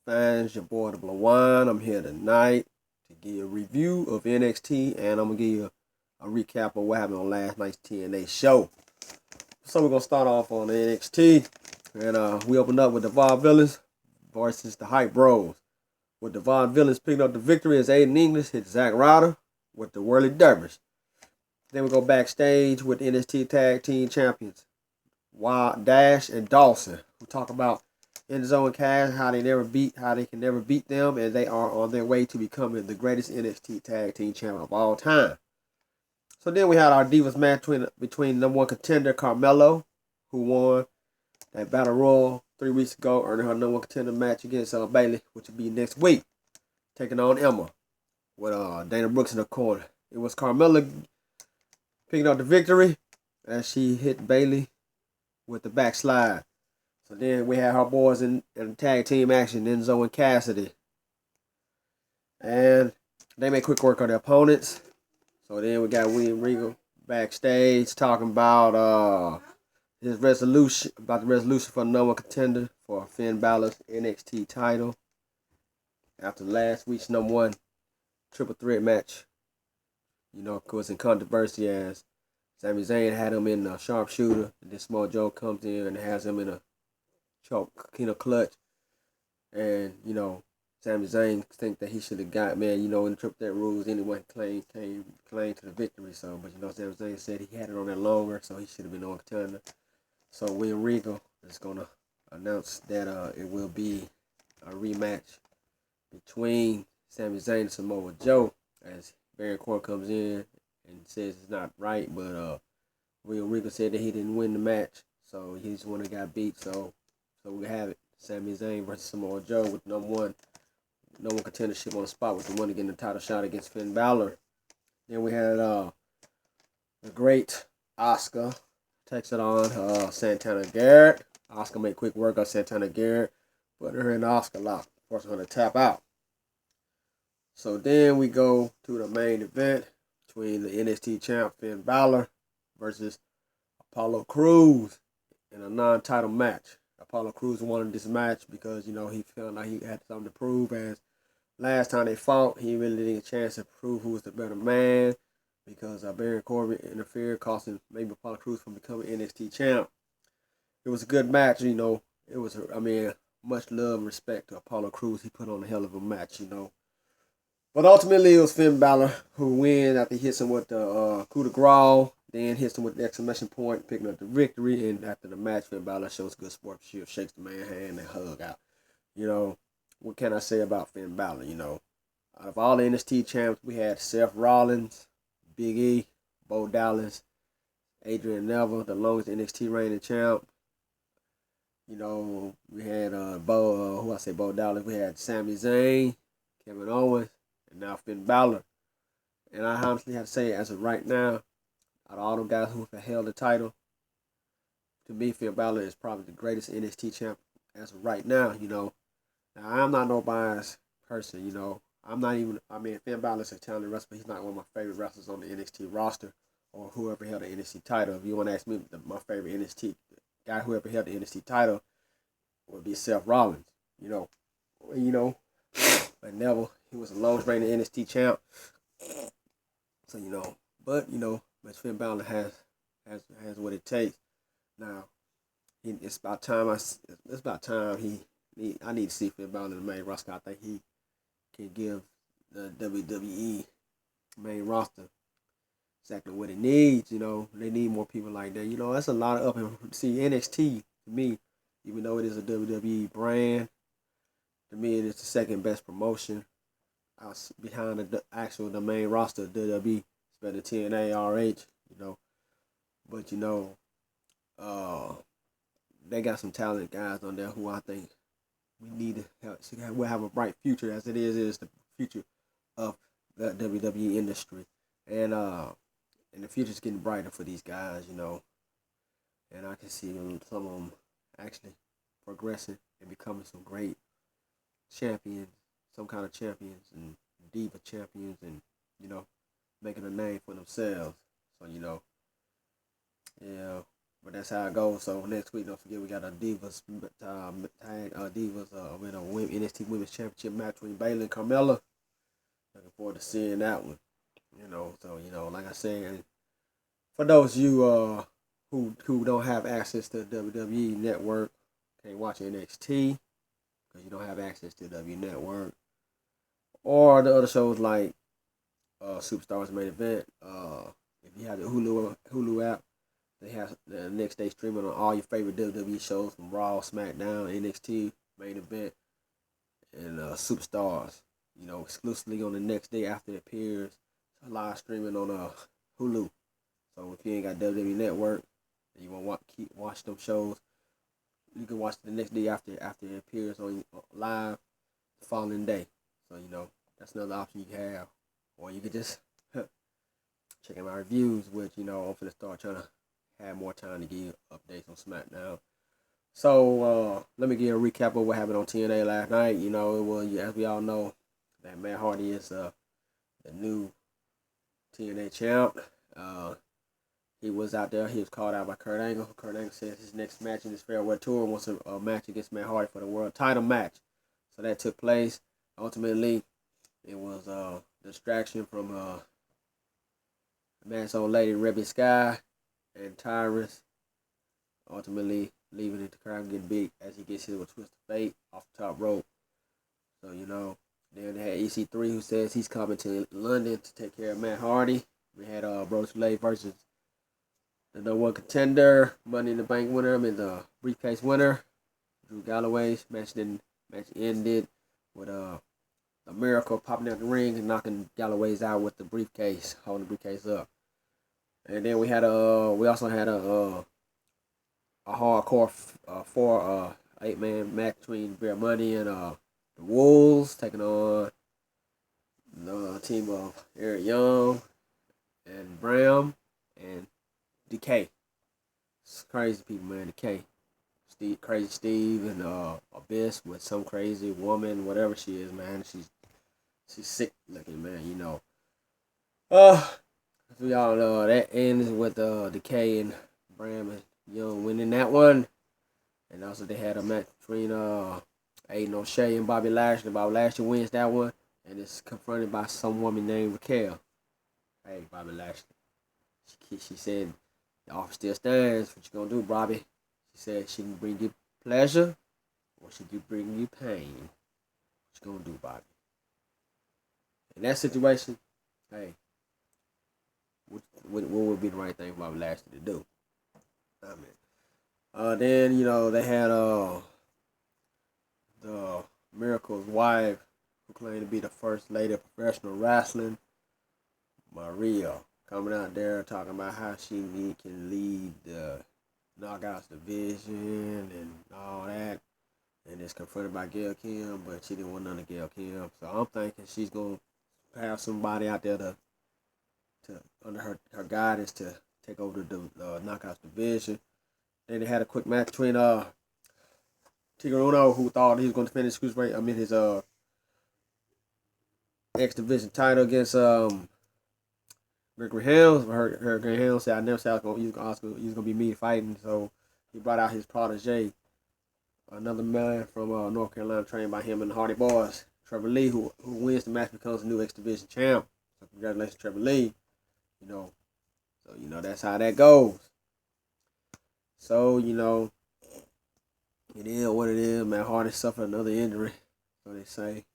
fans? Your boy the One. I'm here tonight to give you a review of NXT, and I'm gonna give you a recap of what happened on last night's TNA show. So we're gonna start off on the NXT, and we opened up with the Vaudevillains versus the Hype Bros. With the Vaudevillains picking up the victory as Aiden English hit Zack Ryder with the Whirly Dervish. Then we go backstage with the NXT Tag Team Champions, Wild Dash and Dawson. We talk about Enzo and Cass, how they can never beat them, and they are on their way to becoming the greatest NXT Tag Team Champion of all time. So then we had our Divas match between number one contender Carmelo, who won that Battle Royal 3 weeks ago, earning her number one contender match against Bayley, which will be next week, taking on Emma with Dana Brooks in the corner. It was Carmella picking up the victory as she hit Bayley with the backslide. So then we had her boys in tag team action, Enzo and Cassidy. And they made quick work on their opponents. So then we got William Regal backstage talking about the resolution for the number one contender for Finn Balor's NXT title after last week's number one triple threat match. You know, causing controversy as Sami Zayn had him in a sharpshooter, and then Small Joe comes in and has him in a choke, clutch. And, Sami Zayn think that he should have got, in the triple threat rules, anyone claim to the victory. So, but, Sami Zayn said he had it on there longer, so he should have been on contender. So, William Regal is going to announce that it will be a rematch between Sami Zayn and Samoa Joe as Baron Corbin comes in and says it's not right, but William Regal said that he didn't win the match, so he's the one that got beat. So we have it: Sami Zayn versus Samoa Joe with number one contendership on the spot with the one getting the title shot against Finn Balor. Then we had the great Asuka takes it on Santana Garrett. Asuka made quick work of Santana Garrett, but her and Asuka locked, forcing her to tap out. So then we go to the main event between the NXT champ Finn Balor versus Apollo Crews in a non-title match. Apollo Crews wanted this match because, he felt like he had something to prove, as last time they fought, he really didn't get a chance to prove who was the better man because Baron Corbin interfered, costing maybe Apollo Crews from becoming NXT champ. It was a good match, It was, much love and respect to Apollo Crews. He put on a hell of a match, But ultimately, it was Finn Balor who win after he hits him with the coup de grace, then hits him with the exclamation point, picking up the victory. And after the match, Finn Balor shows good sportsmanship, shakes the man's hand, and hug out. What can I say about Finn Balor? Out of all the NXT champs, we had Seth Rollins, Big E, Bo Dallas, Adrian Neville, the longest NXT reigning champ. We had Bo Dallas. We had Sami Zayn, Kevin Owens, and now Finn Balor. And I honestly have to say, as of right now, out of all them guys who have held the title, to me, Finn Balor is probably the greatest NXT champ as of right now, Now, I'm not no biased person, Finn Balor is a talented wrestler, but he's not one of my favorite wrestlers on the NXT roster or whoever held the NXT title. If you want to ask me, my favorite NXT guy who ever held the NXT title would be Seth Rollins, But Neville, he was the longest reigning NXT champ. So, but Finn Balor has what it takes. Now, it's about time I need to see Finn Balor in the main roster. I think he can give the WWE main roster exactly what it needs. They need more people like that. That's a lot of up and see NXT to me, even though it is a WWE brand. To me, it is the second best promotion behind the main roster of WWE. It's better than TNA, RH, But, they got some talented guys on there who I think we need to will have a bright future, as it is the future of the WWE industry. And the future's getting brighter for these guys, And I can see some of them actually progressing and becoming some great champions, some kind of champions and diva champions, and making a name for themselves. So yeah, But that's how it goes. So next week, don't forget we got a Divas with a NXT Women's Championship match between Bayley and Carmella. Looking forward to seeing that one. So like I said, and for those of you who don't have access to the WWE Network, can't watch NXT because you don't have access to the WWE Network, or the other shows like Superstars Main Event. If you have the Hulu app, they have the next day streaming on all your favorite WWE shows from Raw, SmackDown, NXT, Main Event, and Superstars. Exclusively on the next day after it appears, live streaming on Hulu. So if you ain't got WWE Network and you want to keep watch them shows, you can watch the next day after it appears on live the following day. So that's another option you can have, or you could just check out my reviews, which I'm gonna start trying to have more time to give you updates on SmackDown. So let me give a recap of what happened on TNA last night. It was, as we all know, that Matt Hardy is the new TNA champ. He was out there. He was called out by Kurt Angle. Kurt Angle says his next match in his farewell tour wants a match against Matt Hardy for the world title match. So that took place. Ultimately, it was a distraction from Matt's old lady, Rebby Sky, and Tyrus. Ultimately, leaving it to crowd getting beat as he gets hit with a twist of fate off the top rope. So, then they had EC3 who says he's coming to London to take care of Matt Hardy. We had Brodus Clay versus the #1 contender, Money in the Bank winner, the briefcase winner, Drew Galloway's match ended with a Miracle popping out the ring and knocking Galloway's out with the briefcase, holding the briefcase up. And then we also had a hardcore 8-man match between Bear Money and the Wolves, taking on the team of Eric Young and Bram and Decay. It's crazy people, man. Decay. Crazy Steve and Abyss with some crazy woman, whatever she is, man. She's sick looking, man. As we all know, that ends with Decay and Bram and Young winning that one. And also they had a match between Aiden O'Shea and Bobby Lashley. Bobby Lashley wins that one and is confronted by some woman named Raquel. Hey, Bobby Lashley. She said, the offer still stands. What you gonna do, Bobby? She said she can bring you pleasure or she can bring you pain. What you gonna do, Bobby? In that situation, hey, what would be the right thing for Bobby Lashley to do? Then, they had the Miracle's wife, who claimed to be the first lady of professional wrestling, Maria, coming out there talking about how she can lead the Knockouts division and all that. And is confronted by Gail Kim, but she didn't want none of Gail Kim. So I'm thinking she's going to have somebody out there to under her guidance to take over the Knockouts division. Then they had a quick match between Tigre Uno, who thought he was going to finish his X Division title against Gregory Helms. Gregory Helms said, I never said he was going to be me fighting. So he brought out his protege, another man from North Carolina, trained by him and the Hardy Boys, Trevor Lee, who wins the match, becomes the new X Division champ. So congratulations, Trevor Lee. So that's how that goes. So, it is what it is. Matt Hardy suffered another injury, so they say.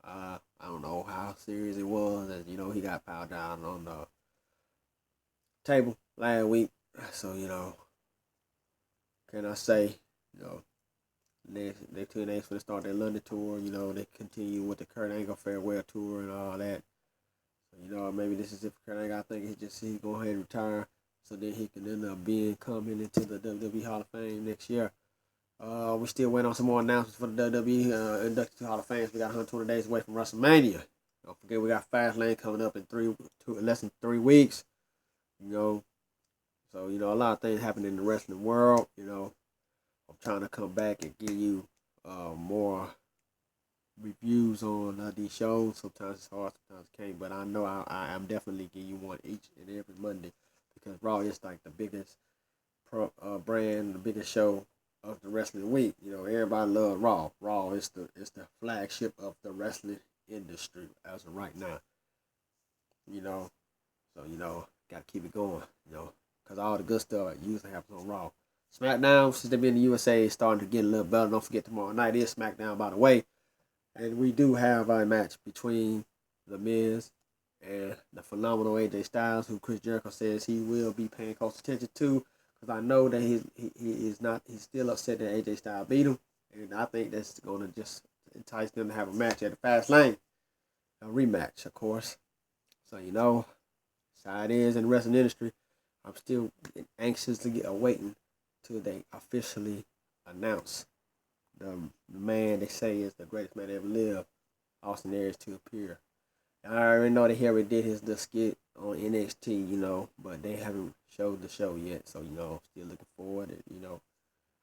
I don't know how serious it was. As he got piled down on the table last week. So, can I say, they 2 days for to start their London tour. They continue with the Kurt Angle farewell tour and all that. So, maybe this is it for Kurt Angle. I think he's going to go ahead and retire, so then he can end up coming into the WWE Hall of Fame next year. We still waiting on some more announcements for the WWE inducted to Hall of Fame. We got 120 days away from WrestleMania. Don't forget we got Fastlane coming up in less than 3 weeks. So a lot of things happen in the wrestling world. I'm trying to come back and give you more reviews on these shows. Sometimes it's hard, sometimes it can't. But I know I am definitely giving you one each and every Monday, because Raw is like the biggest brand, the biggest show of the wrestling week. Everybody loves Raw. Raw is the flagship of the wrestling industry as of right now. You know, so gotta keep it going. Cause all the good stuff usually happens on Raw. SmackDown, since they've been in the USA, is starting to get a little better. Don't forget tomorrow night is SmackDown, by the way, and we do have a match between The Miz and the phenomenal AJ Styles, who Chris Jericho says he will be paying close attention to. Because I know that he is not. He's still upset that AJ Styles beat him, and I think that's going to just entice them to have a match at the Fast Lane, a rematch, of course. So that's how it is in the wrestling industry. I'm still anxiously awaiting till they officially announce the man they say is the greatest man to ever live, Austin Aries, to appear. I already know that he already did his the skit on NXT, but they haven't showed the show yet. So, still looking forward. And,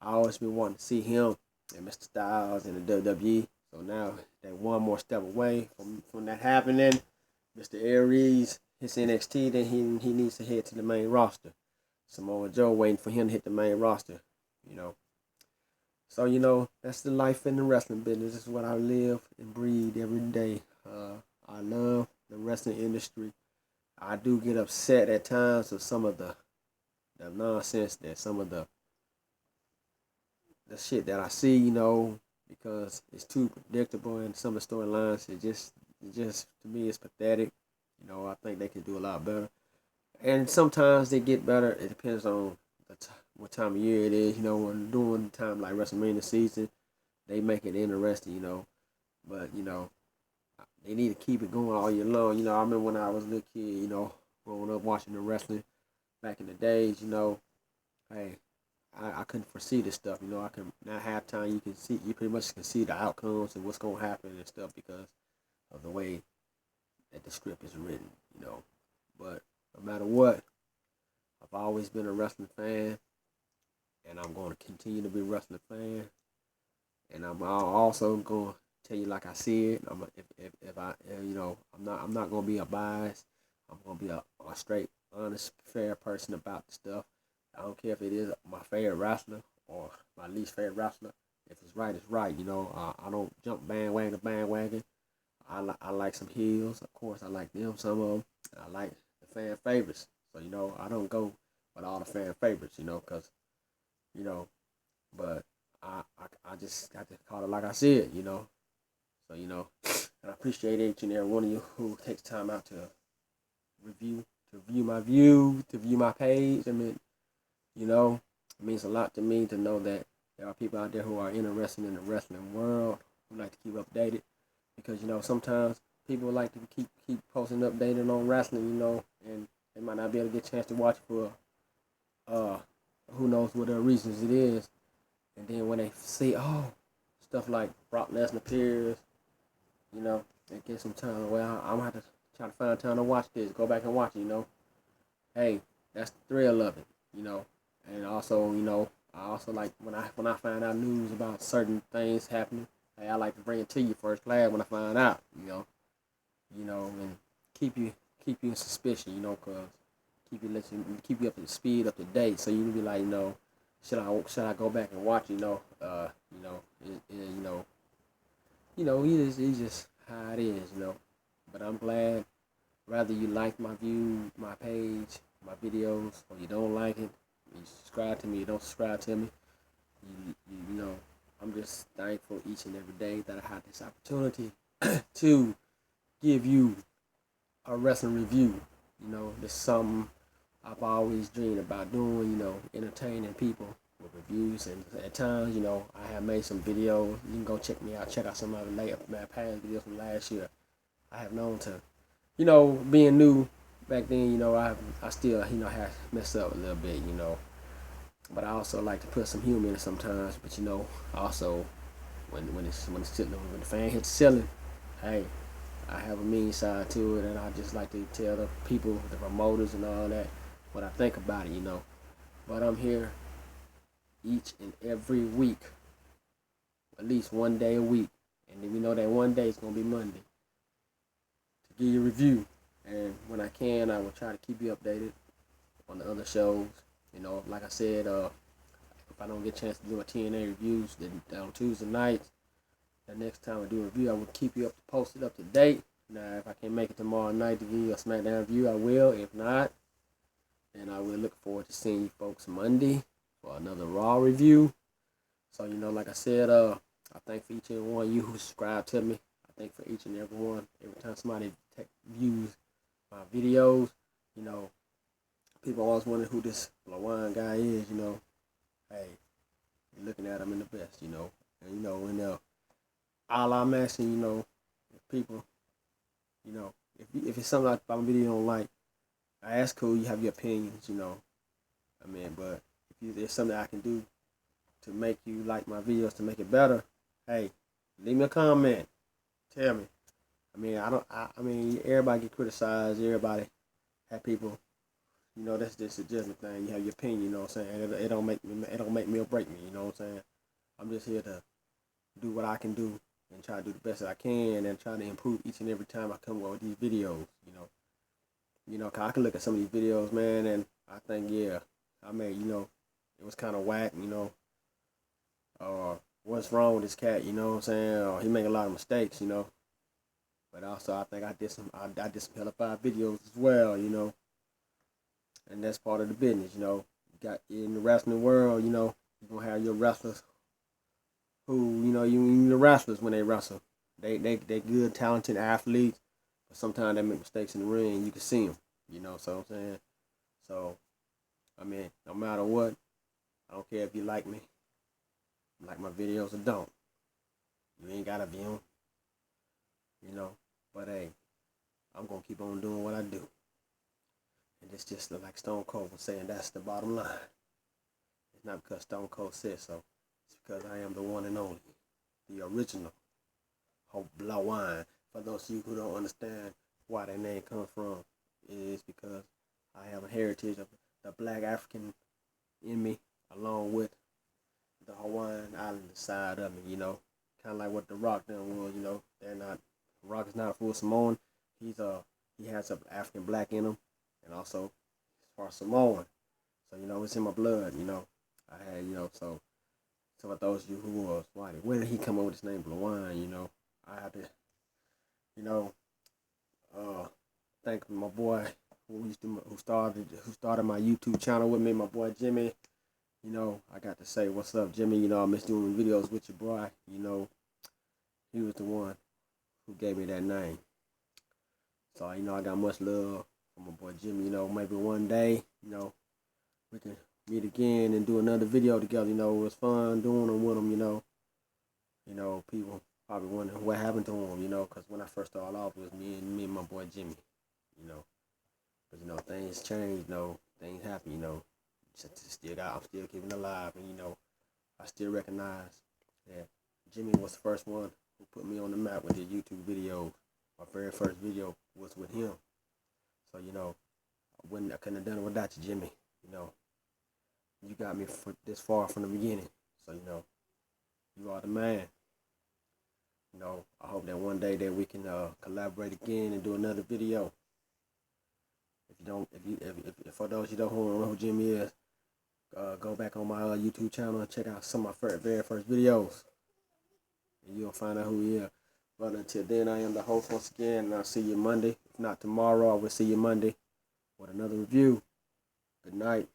I always been wanting to see him and Mr. Styles in the WWE. So now they're one more step away from that happening. Mr. Aries hits NXT, then he needs to head to the main roster. Samoa Joe waiting for him to hit the main roster, you know. So, that's the life in the wrestling business. This is what I live and breathe every day. I love the wrestling industry. I do get upset at times with some of the nonsense that some of the shit that I see, because it's too predictable and some of the storylines, it just to me it's pathetic. I think they can do a lot better. And sometimes they get better. It depends on what time of year it is. When during time like WrestleMania season, they make it interesting. But they need to keep it going all year long. I remember when I was a little kid. Growing up watching the wrestling back in the days. Hey, I couldn't foresee this stuff. I can now halftime you pretty much can see the outcomes and what's gonna happen and stuff because of the way that the script is written. But no matter what, I've always been a wrestling fan, and I'm going to continue to be a wrestling fan. And I'm also going to tell you like I see it. If I I'm not going to be a bias. I'm going to be a straight, honest, fair person about the stuff. I don't care if it is my favorite wrestler or my least favorite wrestler. If it's right, it's right. I don't jump bandwagon to bandwagon. I like some heels. Of course, I like them, some of them. I like the fan favorites. So, I don't go with all the fan favorites, because, but I just got to call it like I see it, So, and I appreciate each and every one of you who takes time out to view my page. I mean, it means a lot to me to know that there are people out there who are interested in the wrestling world, who like to keep updated. Because, sometimes people like to keep posting updated on wrestling, and they might not be able to get a chance to watch for who knows what their reasons it is. And then when they see, stuff like Brock Lesnar appears, they get some time. Well, I'm going to have to try to find time to watch this. Go back and watch it, Hey, that's the thrill of it, And also, I also like when I find out news about certain things happening. Hey, I like to bring it to you first class when I find out, and keep you in suspicion, cause keep you up to speed, up to date, so you can be like, should I go back and watch, it's just how it is, But I'm glad, whether you like my page, my videos, or you don't like it, you subscribe to me, you don't subscribe to me, I'm just thankful each and every day that I have this opportunity to give you a wrestling review. This is something I've always dreamed about doing, entertaining people with reviews. And at times, I have made some videos. You can go check me out. Check out some of my past videos from last year. I have known to, being new back then, I still, have messed up a little bit, But I also like to put some humor in it sometimes. But, also when the fan hits the ceiling, hey, I have a mean side to it, and I just like to tell the people, the promoters and all that, what I think about it, But I'm here each and every week, at least one day a week, and then we know that one day is going to be Monday, to give you a review. And when I can, I will try to keep you updated on the other shows. You know, like I said, if I don't get a chance to do my TNA reviews then on Tuesday nights, the next time I do a review, I will keep you posted up to date. Now, if I can make it tomorrow night to give you a SmackDown review, I will. If not, then I will look forward to seeing you folks Monday for another Raw review. So, you know, like I said, I thank for each and every one of you who subscribe to me. I thank for each and every one. Every time somebody views my videos, you know, people always wonder who this Lawan guy is, you know. Hey, you're looking at him in the best, you know. And, you know, when all I'm asking, you know, if people, you know, if it's something about my video you don't like, I ask cool, you have your opinions, you know. I mean, but if there's something I can do to make you like my videos, to make it better, hey, leave me a comment. Tell me. I mean, I mean, everybody get criticized. Everybody have people. You know, that's just a judgment thing. You have your opinion. You know what I'm saying? It don't make me. It don't make me or break me. You know what I'm saying? I'm just here to do what I can do and try to do the best that I can and try to improve each and every time I come up with these videos. You know, 'cause I can look at some of these videos, man, and I think, yeah, I mean, you know, it was kind of whack. You know, what's wrong with this cat? You know what I'm saying? Or he make a lot of mistakes. You know. But also, I think I did some hella fire videos as well, you know, and that's part of the business, you know. You got in the wrestling world, you know, you gonna have your wrestlers who, you know, the wrestlers when they wrestle, they good, talented athletes, but sometimes they make mistakes in the ring. You can see them, you know. So I'm saying, so I mean, no matter what, I don't care if you like me, like my videos or don't. You ain't gotta view them, you know. But hey, I'm gonna keep on doing what I do. And it's just like Stone Cold was saying, that's the bottom line. It's not because Stone Cold said so. It's because I am the one and only, the original Hope Blauwine. For those of you who don't understand why that name comes from, it is because I have a heritage of the black African in me, along with the Hawaiian Islander side of me, you know. Kind of like what The Rock done was, you know. Rock is not a full Samoan. He has an African black in him, and also as far as Samoan. So, you know, it's in my blood, you know. I had, you know, so for those of you who was wondering, where did he come up with his name, Blauwine, you know, I have to, you know, thank my boy who started my YouTube channel with me, my boy Jimmy. You know, I got to say, what's up, Jimmy? You know, I miss doing videos with your boy. You know, he was the one who gave me that name. So, you know, I got much love for my boy Jimmy. You know, maybe one day, you know, we can meet again and do another video together. You know, it was fun doing them with him, you know. You know, people probably wondering what happened to him, you know, because when I first started off, it was me and my boy Jimmy, you know. But, you know, things change, you know, things happen, you know. I'm still keeping alive, and, you know, I still recognize that Jimmy was the first one who put me on the map with his YouTube videos. My very first video was with him. So, you know, I couldn't have done it without you, Jimmy. You know, you got me this far from the beginning. So, you know, you are the man. You know, I hope that one day that we can collaborate again and do another video. If for those you don't know who Jimmy is, go back on my YouTube channel and check out some of my very first videos, and you'll find out who he is. But until then, I am the host once again, and I'll see you Monday. If not tomorrow, I will see you Monday with another review. Good night.